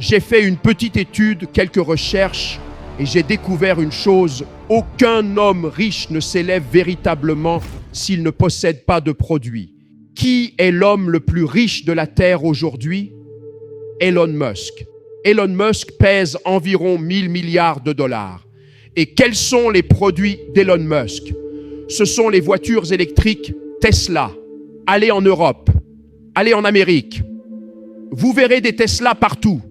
J'ai fait une petite étude, quelques recherches, et j'ai découvert une chose. Aucun homme riche ne s'élève véritablement s'il ne possède pas de produits. Qui est l'homme le plus riche de la Terre aujourd'hui? Elon Musk. Elon Musk pèse environ 1000 milliards de dollars. Et quels sont les produits d'Elon Musk? Ce sont les voitures électriques Tesla. Allez en Europe, allez en Amérique. Vous verrez des Tesla partout.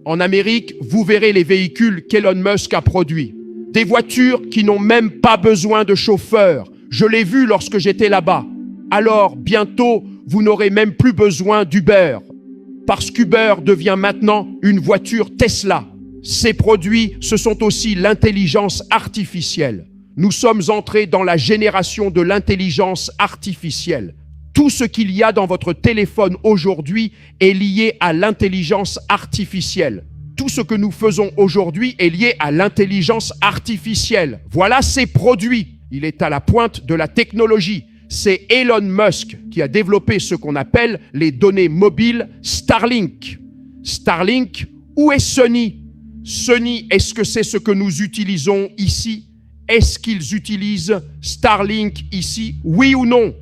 En Amérique, vous verrez les véhicules qu'Elon Musk a produits. Des voitures qui n'ont même pas besoin de chauffeur. Je l'ai vu lorsque j'étais là-bas. Alors, bientôt, vous n'aurez même plus besoin d'Uber. Parce qu'Uber devient maintenant une voiture Tesla. Ces produits, ce sont aussi l'intelligence artificielle. Nous sommes entrés dans la génération de l'intelligence artificielle. Tout ce qu'il y a dans votre téléphone aujourd'hui est lié à l'intelligence artificielle. Tout ce que nous faisons aujourd'hui est lié à l'intelligence artificielle. Voilà ces produits. Il est à la pointe de la technologie. C'est Elon Musk qui a développé ce qu'on appelle les données mobiles Starlink. Starlink, où est Sony? Sony, est-ce que c'est ce que nous utilisons ici? Est-ce qu'ils utilisent Starlink ici? Oui ou non?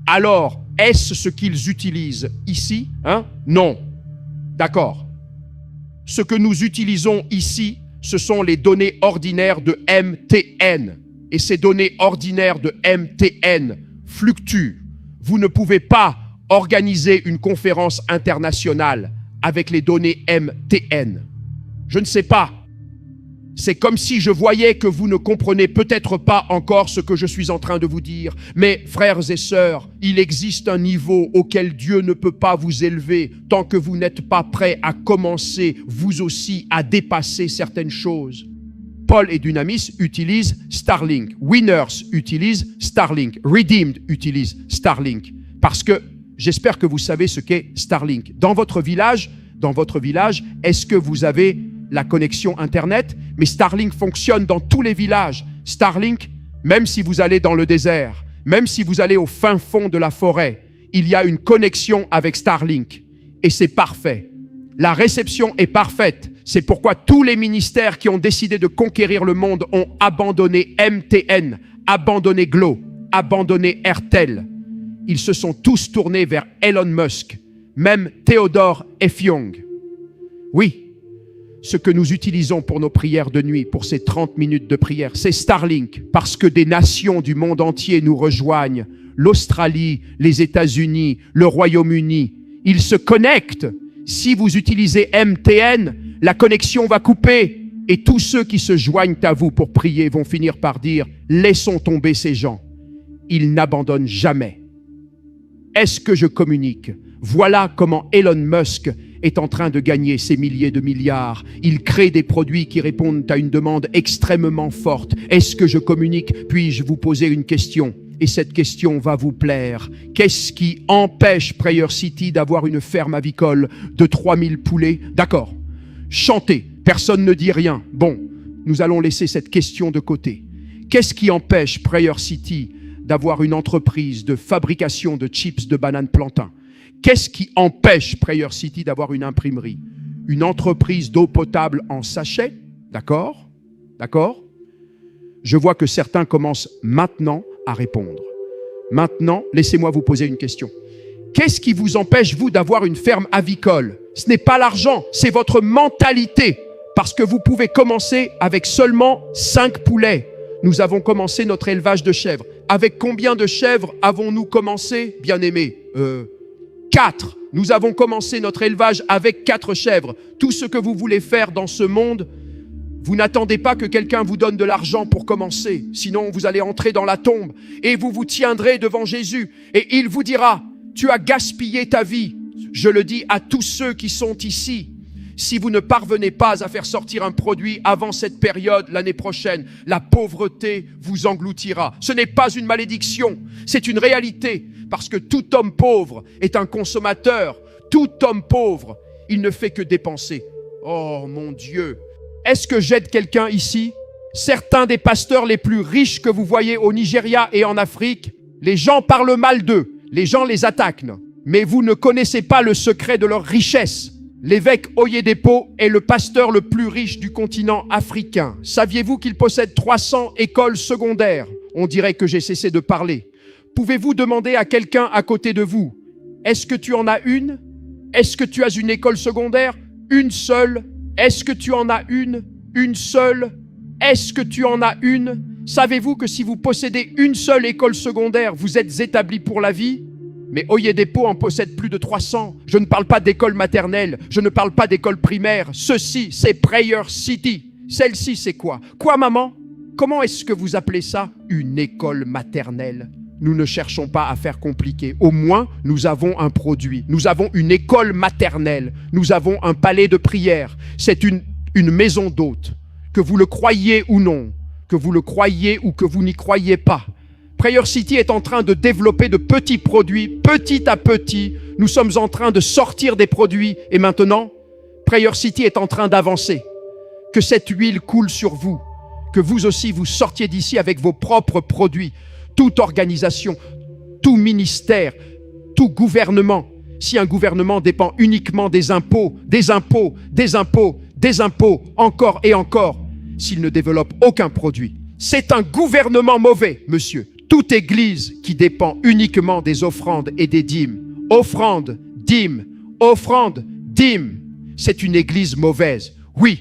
Alors, est-ce ce qu'ils utilisent ici? Non. D'accord. Ce que nous utilisons ici, ce sont les données ordinaires de MTN. Et ces données ordinaires de MTN fluctuent. Vous ne pouvez pas organiser une conférence internationale avec les données MTN. Je ne sais pas. C'est comme si je voyais que vous ne comprenez peut-être pas encore ce que je suis en train de vous dire. Mais frères et sœurs, il existe un niveau auquel Dieu ne peut pas vous élever tant que vous n'êtes pas prêts à commencer, vous aussi, à dépasser certaines choses. Paul et Dunamis utilisent Starlink. Winners utilisent Starlink. Redeemed utilise Starlink. Parce que j'espère que vous savez ce qu'est Starlink. Dans votre village, est-ce que vous avez la connexion Internet? Mais Starlink fonctionne dans tous les villages. Starlink, même si vous allez dans le désert, même si vous allez au fin fond de la forêt, il y a une connexion avec Starlink. Et c'est parfait. La réception est parfaite. C'est pourquoi tous les ministères qui ont décidé de conquérir le monde ont abandonné MTN, abandonné Glo, abandonné Airtel. Ils se sont tous tournés vers Elon Musk, même Theodore F. Young. Oui, ce que nous utilisons pour nos prières de nuit, pour ces 30 minutes de prière, c'est Starlink, parce que des nations du monde entier nous rejoignent. L'Australie, les États-Unis, le Royaume-Uni, ils se connectent. Si vous utilisez MTN, la connexion va couper. Et tous ceux qui se joignent à vous pour prier vont finir par dire « Laissons tomber ces gens. Ils n'abandonnent jamais. » Est-ce que je communique? Voilà comment Elon Musk est en train de gagner ces milliers de milliards. Il crée des produits qui répondent à une demande extrêmement forte. Est-ce que je communique? Puis-je vous poser une question? Et cette question va vous plaire. Qu'est-ce qui empêche Prayer City d'avoir une ferme avicole de 3000 poulets? D'accord. Chantez. Personne ne dit rien. Bon, nous allons laisser cette question de côté. Qu'est-ce qui empêche Prayer City d'avoir une entreprise de fabrication de chips de bananes plantain? Qu'est-ce qui empêche Prayer City d'avoir une imprimerie? Une entreprise d'eau potable en sachet? D'accord? D'accord? Je vois que certains commencent maintenant à répondre. Maintenant, laissez-moi vous poser une question. Qu'est-ce qui vous empêche, vous, d'avoir une ferme avicole? Ce n'est pas l'argent, c'est votre mentalité. Parce que vous pouvez commencer avec seulement 5 poulets. Nous avons commencé notre élevage de chèvres. Avec combien de chèvres avons-nous commencé, bien-aimés? 4. Nous avons commencé notre élevage avec 4 chèvres. Tout ce que vous voulez faire dans ce monde, vous n'attendez pas que quelqu'un vous donne de l'argent pour commencer. Sinon, vous allez entrer dans la tombe et vous vous tiendrez devant Jésus et il vous dira, tu as gaspillé ta vie. Je le dis à tous ceux qui sont ici. Si vous ne parvenez pas à faire sortir un produit avant cette période, l'année prochaine, la pauvreté vous engloutira. Ce n'est pas une malédiction, c'est une réalité. Parce que tout homme pauvre est un consommateur. Tout homme pauvre, il ne fait que dépenser. Oh mon Dieu! Est-ce que j'aide quelqu'un ici? Certains des pasteurs les plus riches que vous voyez au Nigeria et en Afrique, les gens parlent mal d'eux, les gens les attaquent. Mais vous ne connaissez pas le secret de leur richesse. L'évêque Oyedepo est le pasteur le plus riche du continent africain. Saviez-vous qu'il possède 300 écoles secondaires? On dirait que j'ai cessé de parler. Pouvez-vous demander à quelqu'un à côté de vous, est-ce que tu en as une? Est-ce que tu as une école secondaire? Une seule? Est-ce que tu en as une? Une seule? Est-ce que tu en as une? Savez-vous que si vous possédez une seule école secondaire, vous êtes établi pour la vie? Mais Oyedepo en possède plus de 300. Je ne parle pas d'école maternelle, je ne parle pas d'école primaire. Ceci, c'est Prayer City. Celle-ci, c'est quoi? Quoi, maman? Comment est-ce que vous appelez ça une école maternelle? Nous ne cherchons pas à faire compliqué. Au moins, nous avons un produit. Nous avons une école maternelle. Nous avons un palais de prière. C'est une maison d'hôtes. Que vous le croyiez ou non, que vous le croyiez ou que vous n'y croyez pas. Prayer City est en train de développer de petits produits. Petit à petit, nous sommes en train de sortir des produits. Et maintenant, Prayer City est en train d'avancer. Que cette huile coule sur vous. Que vous aussi, vous sortiez d'ici avec vos propres produits. Toute organisation, tout ministère, tout gouvernement. Si un gouvernement dépend uniquement des impôts, encore et encore, s'il ne développe aucun produit, c'est un gouvernement mauvais, monsieur. Toute église qui dépend uniquement des offrandes et des dîmes, offrandes, dîmes, c'est une église mauvaise. Oui,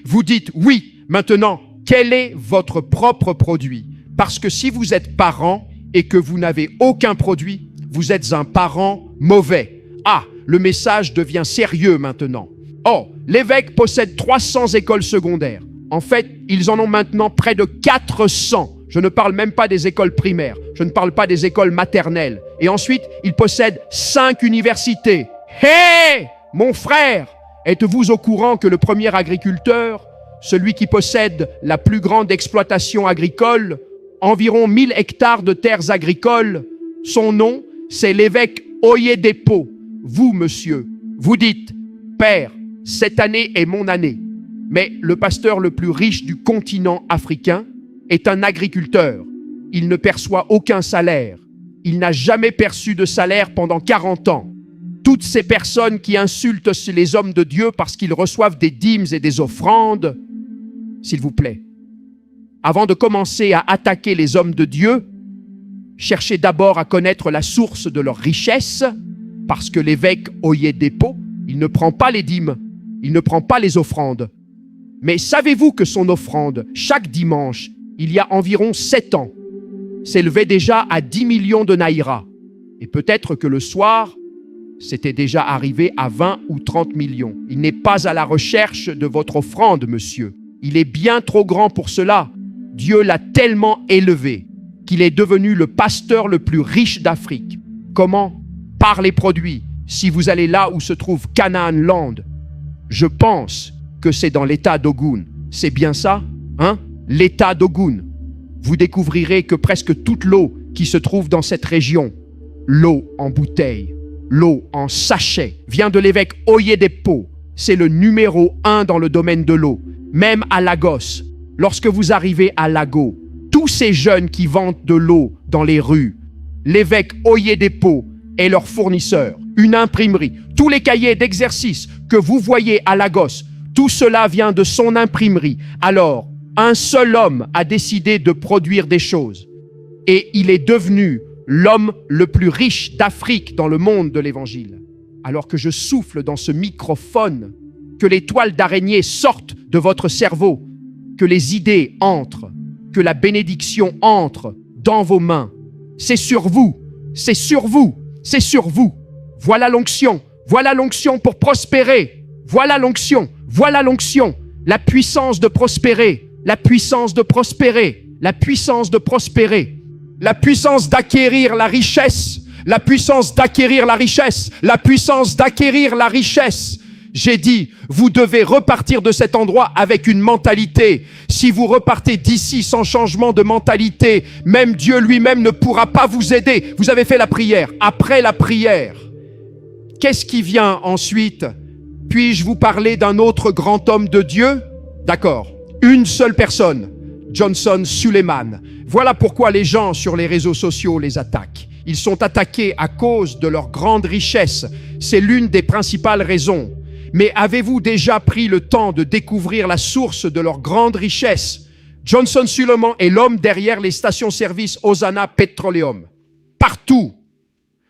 vous dites oui. Maintenant, quel est votre propre produit? Parce que si vous êtes parent et que vous n'avez aucun produit, vous êtes un parent mauvais. Ah, le message devient sérieux maintenant. Oh, l'évêque possède 300 écoles secondaires. En fait, ils en ont maintenant près de 400. Je ne parle même pas des écoles primaires. Je ne parle pas des écoles maternelles. Et ensuite, il possède 5 universités. Hé, mon frère, êtes-vous au courant que le premier agriculteur, celui qui possède la plus grande exploitation agricole, environ 1000 hectares de terres agricoles, son nom, c'est l'évêque Oyedepo. Vous, monsieur, vous dites, Père, cette année est mon année. Mais le pasteur le plus riche du continent africain est un agriculteur. Il ne perçoit aucun salaire. Il n'a jamais perçu de salaire pendant 40 ans. Toutes ces personnes qui insultent les hommes de Dieu parce qu'ils reçoivent des dîmes et des offrandes, s'il vous plaît, avant de commencer à attaquer les hommes de Dieu, cherchez d'abord à connaître la source de leur richesse, parce que l'évêque Oyedepo, il ne prend pas les dîmes, il ne prend pas les offrandes. Mais savez-vous que son offrande, chaque dimanche, il y a environ 7 ans, s'élevait déjà à 10 millions de naïras. Et peut-être que le soir, c'était déjà arrivé à 20 ou 30 millions. Il n'est pas à la recherche de votre offrande, monsieur. Il est bien trop grand pour cela. Dieu l'a tellement élevé qu'il est devenu le pasteur le plus riche d'Afrique. Comment? Par les produits. Si vous allez là où se trouve Canaan Land, je pense que c'est dans l'état d'Ogun. C'est bien ça, hein? L'état d'Ogun. Vous découvrirez que presque toute l'eau qui se trouve dans cette région, l'eau en bouteille, l'eau en sachet, vient de l'évêque Oyedepo. C'est le numéro 1 dans le domaine de l'eau. Même à Lagos, lorsque vous arrivez à Lagos, tous ces jeunes qui vendent de l'eau dans les rues, l'évêque Oyedepo est leur fournisseur. Une imprimerie. Tous les cahiers d'exercice que vous voyez à Lagos, tout cela vient de son imprimerie. Alors, un seul homme a décidé de produire des choses. Et il est devenu l'homme le plus riche d'Afrique dans le monde de l'Évangile. Alors que je souffle dans ce microphone, que les toiles d'araignée sortent de votre cerveau, que les idées entrent, que la bénédiction entre dans vos mains. C'est sur vous, c'est sur vous, c'est sur vous. Voilà l'onction pour prospérer. Voilà l'onction, la puissance de prospérer, la puissance de prospérer, la puissance de prospérer, la puissance d'acquérir la richesse, la puissance d'acquérir la richesse, la puissance d'acquérir la richesse. J'ai dit, vous devez repartir de cet endroit avec une mentalité. Si vous repartez d'ici sans changement de mentalité, même Dieu lui-même ne pourra pas vous aider. Vous avez fait la prière. Après la prière, qu'est-ce qui vient ensuite? Puis-je vous parler d'un autre grand homme de Dieu? D'accord. Une seule personne, Johnson Suleiman. Voilà pourquoi les gens sur les réseaux sociaux les attaquent. Ils sont attaqués à cause de leur grande richesse. C'est l'une des principales raisons. Mais avez-vous déjà pris le temps de découvrir la source de leur grande richesse? Johnson Suleiman est l'homme derrière les stations-service Hosanna Petroleum. Partout.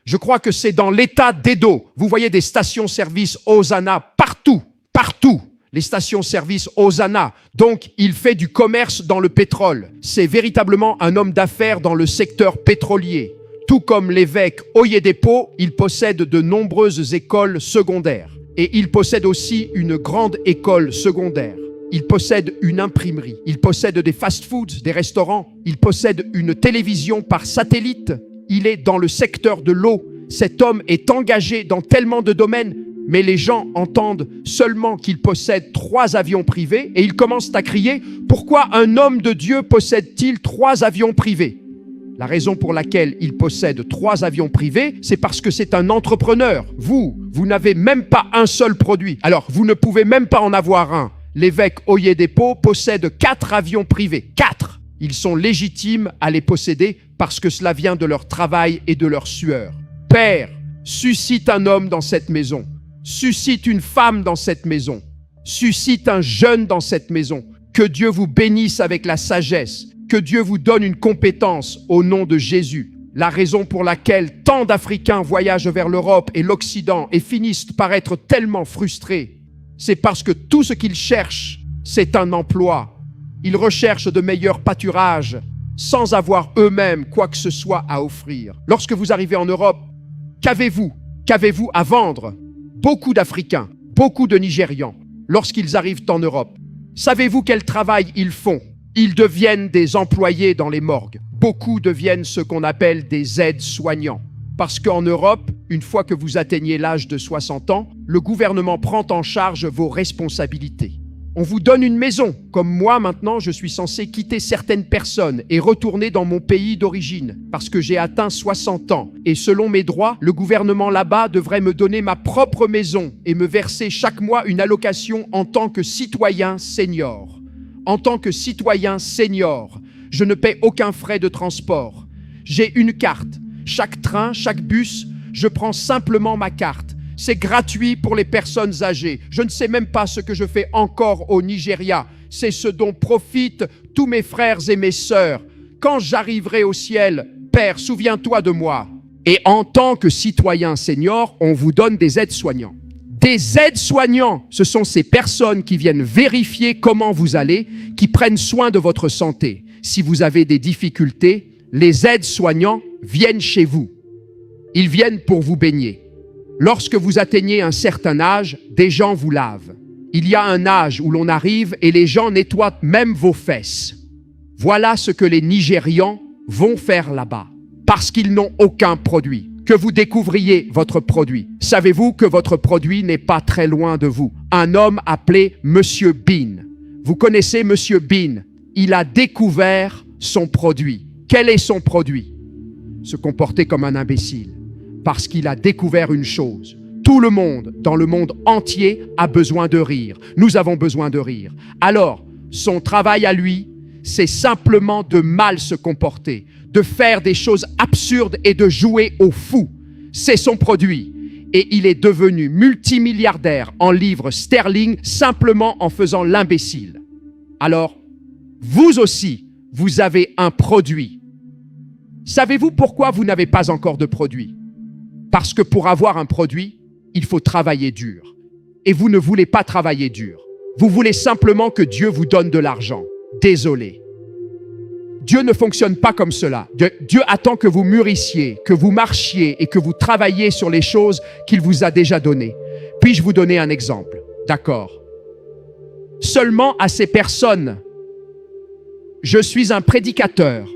Je crois que c'est dans l'état d'Edo. Vous voyez des stations-service Hosanna partout. Partout. Les stations-service Hosanna. Donc, il fait du commerce dans le pétrole. C'est véritablement un homme d'affaires dans le secteur pétrolier. Tout comme l'évêque Oyedepo, il possède de nombreuses écoles secondaires. Et il possède aussi une grande école secondaire. Il possède une imprimerie. Il possède des fast-foods, des restaurants. Il possède une télévision par satellite. Il est dans le secteur de l'eau. Cet homme est engagé dans tellement de domaines. Mais les gens entendent seulement qu'il possède 3 avions privés et ils commencent à crier « Pourquoi un homme de Dieu possède-t-il 3 avions privés ?» La raison pour laquelle il possède 3 avions privés, c'est parce que c'est un entrepreneur. Vous n'avez même pas un seul produit. Alors, vous ne pouvez même pas en avoir un. L'évêque Oyedepo possède 4 avions privés. 4! Ils sont légitimes à les posséder parce que cela vient de leur travail et de leur sueur. Père, suscite un homme dans cette maison. Suscite une femme dans cette maison. Suscite un jeune dans cette maison. Que Dieu vous bénisse avec la sagesse. Que Dieu vous donne une compétence au nom de Jésus. La raison pour laquelle tant d'Africains voyagent vers l'Europe et l'Occident et finissent par être tellement frustrés, c'est parce que tout ce qu'ils cherchent, c'est un emploi. Ils recherchent de meilleurs pâturages sans avoir eux-mêmes quoi que ce soit à offrir. Lorsque vous arrivez en Europe, qu'avez-vous à vendre? Beaucoup d'Africains, beaucoup de Nigérians, lorsqu'ils arrivent en Europe, savez-vous quel travail ils font? Ils deviennent des employés dans les morgues. Beaucoup deviennent ce qu'on appelle des aides-soignants. Parce qu'en Europe, une fois que vous atteignez l'âge de 60 ans, le gouvernement prend en charge vos responsabilités. On vous donne une maison. Comme moi, maintenant, je suis censé quitter certaines personnes et retourner dans mon pays d'origine parce que j'ai atteint 60 ans. Et selon mes droits, le gouvernement là-bas devrait me donner ma propre maison et me verser chaque mois une allocation en tant que citoyen senior. En tant que citoyen senior, je ne paie aucun frais de transport. J'ai une carte. Chaque train, chaque bus, je prends simplement ma carte. C'est gratuit pour les personnes âgées. Je ne sais même pas ce que je fais encore au Nigeria. C'est ce dont profitent tous mes frères et mes sœurs. Quand j'arriverai au ciel, Père, souviens-toi de moi. Et en tant que citoyen senior, on vous donne des aides-soignants. Des aides-soignants, ce sont ces personnes qui viennent vérifier comment vous allez, qui prennent soin de votre santé. Si vous avez des difficultés, les aides-soignants viennent chez vous. Ils viennent pour vous baigner. Lorsque vous atteignez un certain âge, des gens vous lavent. Il y a un âge où l'on arrive et les gens nettoient même vos fesses. Voilà ce que les Nigérians vont faire là-bas, parce qu'ils n'ont aucun produit. Que vous découvriez votre produit. Savez-vous que votre produit n'est pas très loin de vous? Un homme appelé Monsieur Bean. Vous connaissez Monsieur Bean? Il a découvert son produit. Quel est son produit? Se comporter comme un imbécile. Parce qu'il a découvert une chose. Tout le monde, dans le monde entier, a besoin de rire. Nous avons besoin de rire. Alors, son travail à lui, c'est simplement de mal se comporter, de faire des choses absurdes et de jouer au fou. C'est son produit. Et il est devenu multimilliardaire en livres sterling simplement en faisant l'imbécile. Alors, vous aussi, vous avez un produit. Savez-vous pourquoi vous n'avez pas encore de produit? Parce que pour avoir un produit, il faut travailler dur. Et vous ne voulez pas travailler dur. Vous voulez simplement que Dieu vous donne de l'argent. Désolé. Dieu ne fonctionne pas comme cela. Dieu attend que vous mûrissiez, que vous marchiez et que vous travailliez sur les choses qu'il vous a déjà données. Puis-je vous donner un exemple? D'accord. Seulement à ces personnes, je suis un prédicateur.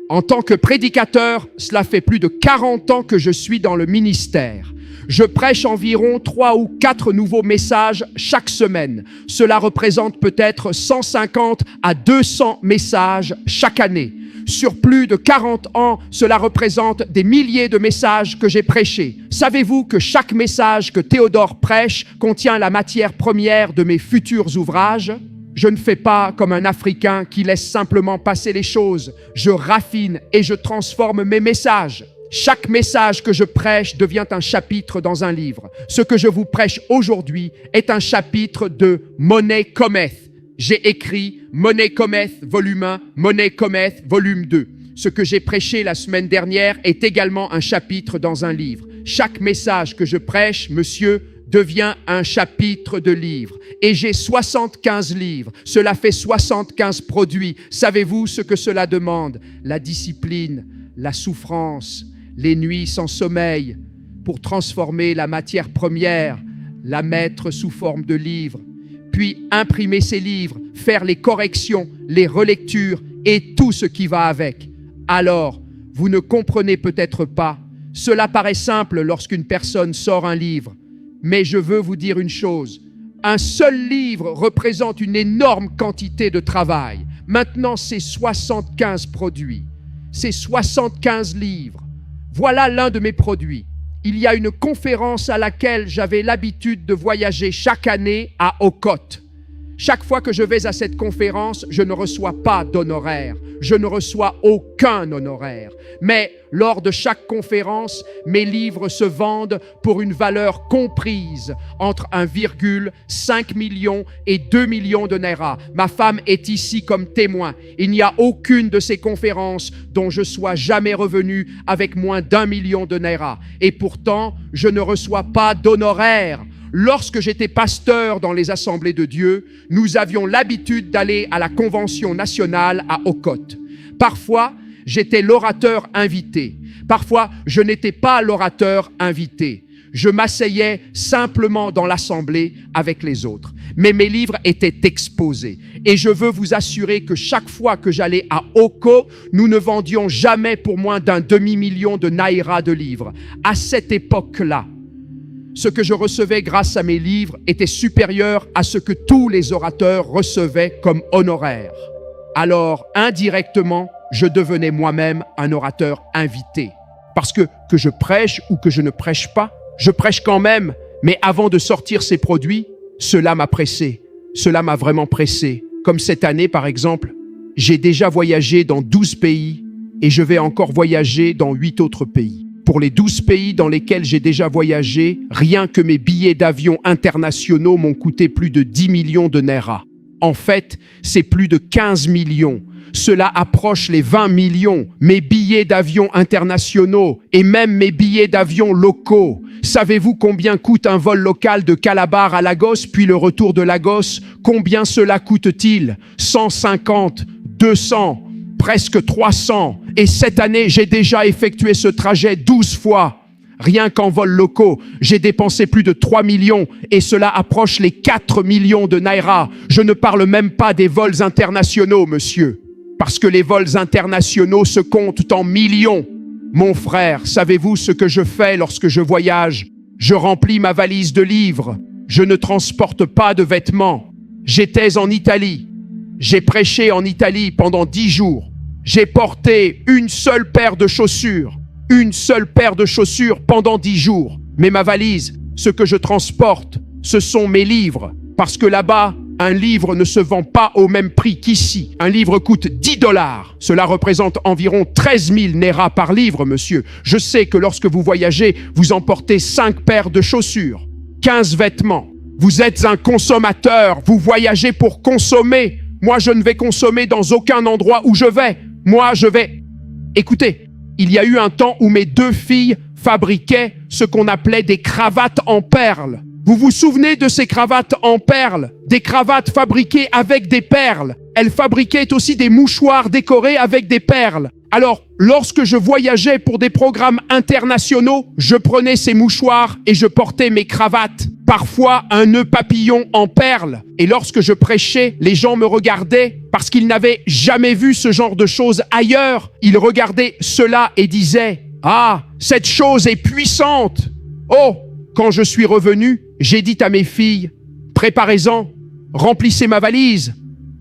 En tant que prédicateur, cela fait plus de 40 ans que je suis dans le ministère. Je prêche environ 3 ou 4 nouveaux messages chaque semaine. Cela représente peut-être 150 à 200 messages chaque année. Sur plus de 40 ans, cela représente des milliers de messages que j'ai prêchés. Savez-vous que chaque message que Théodore prêche contient la matière première de mes futurs ouvrages? Je ne fais pas comme un Africain qui laisse simplement passer les choses. Je raffine et je transforme mes messages. Chaque message que je prêche devient un chapitre dans un livre. Ce que je vous prêche aujourd'hui est un chapitre de Money Cometh. J'ai écrit Money Cometh, volume 1, Money Cometh, volume 2. Ce que j'ai prêché la semaine dernière est également un chapitre dans un livre. Chaque message que je prêche, monsieur, devient un chapitre de livre. Et j'ai 75 livres. Cela fait 75 produits. Savez-vous ce que cela demande? La discipline, la souffrance, les nuits sans sommeil, pour transformer la matière première, la mettre sous forme de livre, puis imprimer ces livres, faire les corrections, les relectures et tout ce qui va avec. Alors, vous ne comprenez peut-être pas. Cela paraît simple lorsqu'une personne sort un livre. Mais je veux vous dire une chose. Un seul livre représente une énorme quantité de travail. Maintenant, c'est 75 produits. C'est 75 livres. Voilà l'un de mes produits. Il y a une conférence à laquelle j'avais l'habitude de voyager chaque année à Okot. Chaque fois que je vais à cette conférence, je ne reçois pas d'honoraire. Je ne reçois aucun honoraire. Mais lors de chaque conférence, mes livres se vendent pour une valeur comprise entre 1,5 million et 2 millions de naira. Ma femme est ici comme témoin. Il n'y a aucune de ces conférences dont je sois jamais revenu avec moins d'1 million de naira. Et pourtant, je ne reçois pas d'honoraire. Lorsque j'étais pasteur dans les assemblées de Dieu, nous avions l'habitude d'aller à la convention nationale à Okot. Parfois, j'étais l'orateur invité. Parfois, je n'étais pas l'orateur invité. Je m'asseyais simplement dans l'assemblée avec les autres. Mais mes livres étaient exposés. Et je veux vous assurer que chaque fois que j'allais à Oko, nous ne vendions jamais pour moins d'un demi-million de naira de livres. À cette époque-là, ce que je recevais grâce à mes livres était supérieur à ce que tous les orateurs recevaient comme honoraire. Alors, indirectement, je devenais moi-même un orateur invité. Parce que je prêche ou que je ne prêche pas, je prêche quand même. Mais avant de sortir ces produits, cela m'a pressé. Cela m'a vraiment pressé. Comme cette année, par exemple, j'ai déjà voyagé dans 12 pays et je vais encore voyager dans 8 autres pays. Pour les 12 pays dans lesquels j'ai déjà voyagé, rien que mes billets d'avion internationaux m'ont coûté plus de 10 millions de naira. En fait, c'est plus de 15 millions. Cela approche les 20 millions. Mes billets d'avion internationaux et même mes billets d'avion locaux. Savez-vous combien coûte un vol local de Calabar à Lagos, puis le retour de Lagos? Combien cela coûte-t-il? 150, 200, presque 300. Et cette année, j'ai déjà effectué ce trajet 12 fois. Rien qu'en vols locaux, j'ai dépensé plus de 3 millions et cela approche les 4 millions de naira. Je ne parle même pas des vols internationaux, monsieur. Parce que les vols internationaux se comptent en millions. Mon frère, savez-vous ce que je fais lorsque je voyage? Je remplis ma valise de livres. Je ne transporte pas de vêtements. J'étais en Italie. J'ai prêché en Italie pendant 10 jours. J'ai porté une seule paire de chaussures. Une seule paire de chaussures pendant 10 jours. Mais ma valise, ce que je transporte, ce sont mes livres. Parce que là-bas, un livre ne se vend pas au même prix qu'ici. Un livre coûte 10 $. Cela représente environ 13 000 naira par livre, monsieur. Je sais que lorsque vous voyagez, vous emportez 5 paires de chaussures, 15 vêtements. Vous êtes un consommateur. Vous voyagez pour consommer. Moi, je ne vais consommer dans aucun endroit où je vais. Moi, je vais... Écoutez, il y a eu un temps où mes 2 filles fabriquaient ce qu'on appelait des cravates en perles. Vous vous souvenez de ces cravates en perles? Des cravates fabriquées avec des perles. Elles fabriquaient aussi des mouchoirs décorés avec des perles. Alors, lorsque je voyageais pour des programmes internationaux, je prenais ces mouchoirs et je portais mes cravates. Parfois, un nœud papillon en perles. Et lorsque je prêchais, les gens me regardaient parce qu'ils n'avaient jamais vu ce genre de choses ailleurs. Ils regardaient cela et disaient « Ah, cette chose est puissante !» Oh, quand je suis revenu, j'ai dit à mes filles « Préparez-en, remplissez ma valise. »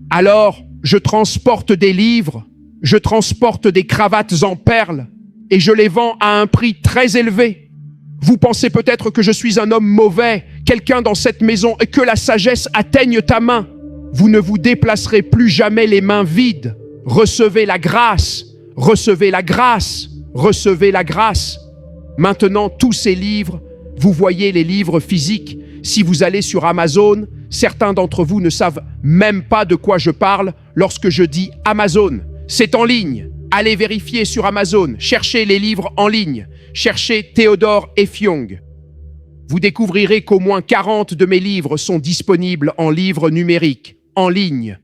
Alors, je transporte des livres, je transporte des cravates en perles et je les vends à un prix très élevé. Vous pensez peut-être que je suis un homme mauvais, quelqu'un dans cette maison et que la sagesse atteigne ta main. Vous ne vous déplacerez plus jamais les mains vides. Recevez la grâce, recevez la grâce. recevez la grâce. Maintenant, tous ces livres, vous voyez les livres physiques. Si vous allez sur Amazon, certains d'entre vous ne savent même pas de quoi je parle lorsque je dis Amazon. C'est en ligne. Allez vérifier sur Amazon. Cherchez les livres en ligne. Cherchez Théodore Effiong. Vous découvrirez qu'au moins 40 de mes livres sont disponibles en livre numérique, en ligne.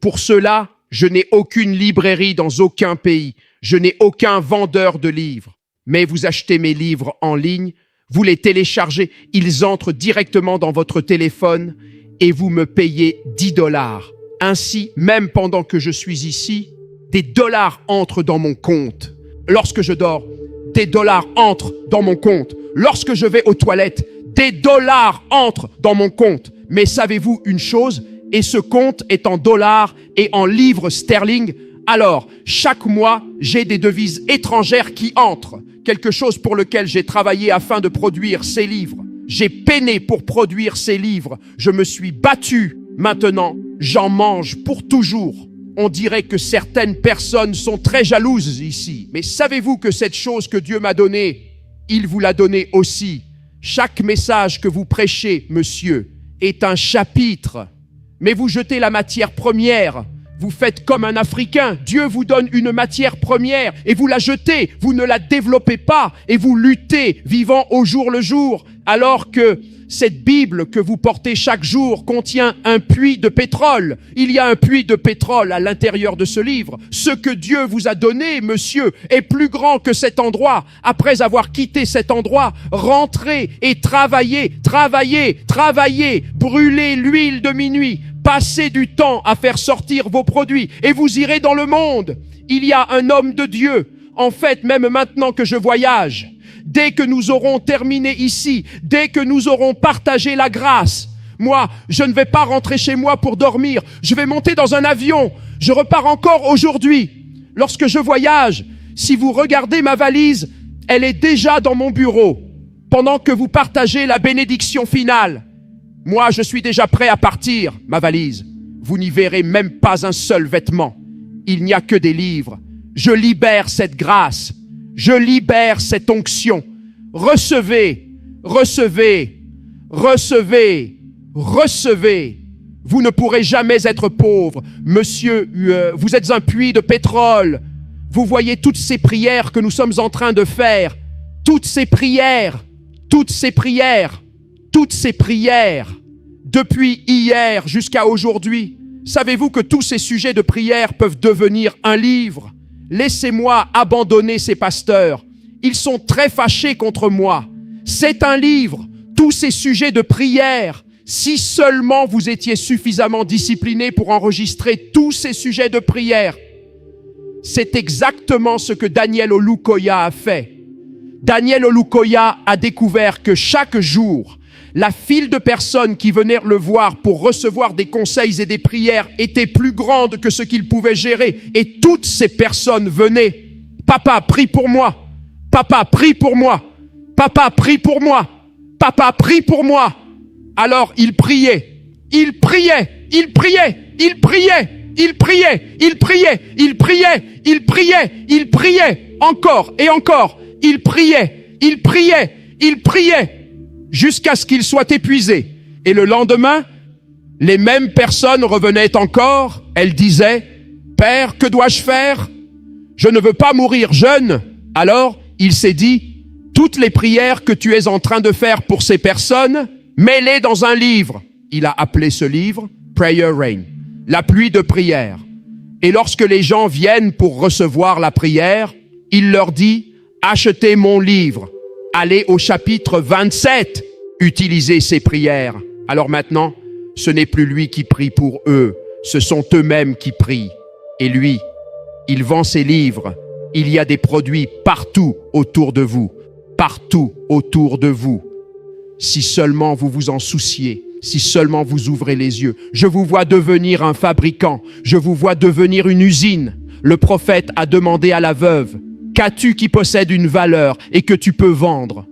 Pour cela, je n'ai aucune librairie dans aucun pays. Je n'ai aucun vendeur de livres. Mais vous achetez mes livres en ligne, vous les téléchargez, ils entrent directement dans votre téléphone et vous me payez 10 $. Ainsi, même pendant que je suis ici, des dollars entrent dans mon compte. Lorsque je dors, des dollars entrent dans mon compte. Lorsque je vais aux toilettes, des dollars entrent dans mon compte. Mais savez-vous une chose? Et ce compte est en dollars et en livres sterling. Alors, chaque mois, j'ai des devises étrangères qui entrent. Quelque chose pour lequel j'ai travaillé afin de produire ces livres. J'ai peiné pour produire ces livres. Je me suis battu. Maintenant, j'en mange pour toujours. On dirait que certaines personnes sont très jalouses ici. Mais savez-vous que cette chose que Dieu m'a donnée, il vous l'a donnée aussi. Chaque message que vous prêchez, monsieur, est un chapitre. Mais vous jetez la matière première. Vous faites comme un Africain. Dieu vous donne une matière première et vous la jetez. Vous ne la développez pas et vous luttez, vivant au jour le jour. Alors que cette Bible que vous portez chaque jour contient un puits de pétrole. Il y a un puits de pétrole à l'intérieur de ce livre. Ce que Dieu vous a donné, monsieur, est plus grand que cet endroit. Après avoir quitté cet endroit, rentrez et travaillez, brûlez l'huile de minuit. Passez du temps à faire sortir vos produits et vous irez dans le monde. Il y a un homme de Dieu. En fait, même maintenant que je voyage, dès que nous aurons terminé ici, dès que nous aurons partagé la grâce, moi, je ne vais pas rentrer chez moi pour dormir. Je vais monter dans un avion. Je repars encore aujourd'hui. Lorsque je voyage, si vous regardez ma valise, elle est déjà dans mon bureau. Pendant que vous partagez la bénédiction finale, moi, je suis déjà prêt à partir, ma valise. Vous n'y verrez même pas un seul vêtement. Il n'y a que des livres. Je libère cette grâce. Je libère cette onction. Recevez, recevez, recevez, recevez. Vous ne pourrez jamais être pauvre. Monsieur, vous êtes un puits de pétrole. Vous voyez toutes ces prières que nous sommes en train de faire. Toutes ces prières, depuis hier jusqu'à aujourd'hui. Savez-vous que tous ces sujets de prière peuvent devenir un livre? Laissez-moi abandonner ces pasteurs. Ils sont très fâchés contre moi. C'est un livre, tous ces sujets de prière. Si seulement vous étiez suffisamment disciplinés pour enregistrer tous ces sujets de prière. C'est exactement ce que Daniel Olukoya a fait. Daniel Olukoya a découvert que chaque jour, la file de personnes qui venaient le voir pour recevoir des conseils et des prières était plus grande que ce qu'il pouvait gérer. Et toutes ces personnes venaient. Papa, prie pour moi. Papa, prie pour moi. Papa, prie pour moi. Papa, prie pour moi. Alors il priait. Il priait. Il priait. Il priait. Il priait. Il priait. Il priait. Il priait. Il priait. Encore et encore. Il priait. Il priait. Il priait. Jusqu'à ce qu'il soit épuisé. Et le lendemain, les mêmes personnes revenaient encore. Elles disaient, « Père, que dois-je faire? Je ne veux pas mourir jeune. » Alors, il s'est dit, « Toutes les prières que tu es en train de faire pour ces personnes, mets-les dans un livre. » Il a appelé ce livre « Prayer Rain », la pluie de prière. Et lorsque les gens viennent pour recevoir la prière, il leur dit, « Achetez mon livre. » Allez au chapitre 27, utilisez ces prières. Alors maintenant, ce n'est plus lui qui prie pour eux, ce sont eux-mêmes qui prient. Et lui, il vend ses livres. Il y a des produits partout autour de vous, partout autour de vous. Si seulement vous vous en souciez, si seulement vous ouvrez les yeux. Je vous vois devenir un fabricant, je vous vois devenir une usine. Le prophète a demandé à la veuve, « Qu'as-tu qui possède une valeur et que tu peux vendre ?»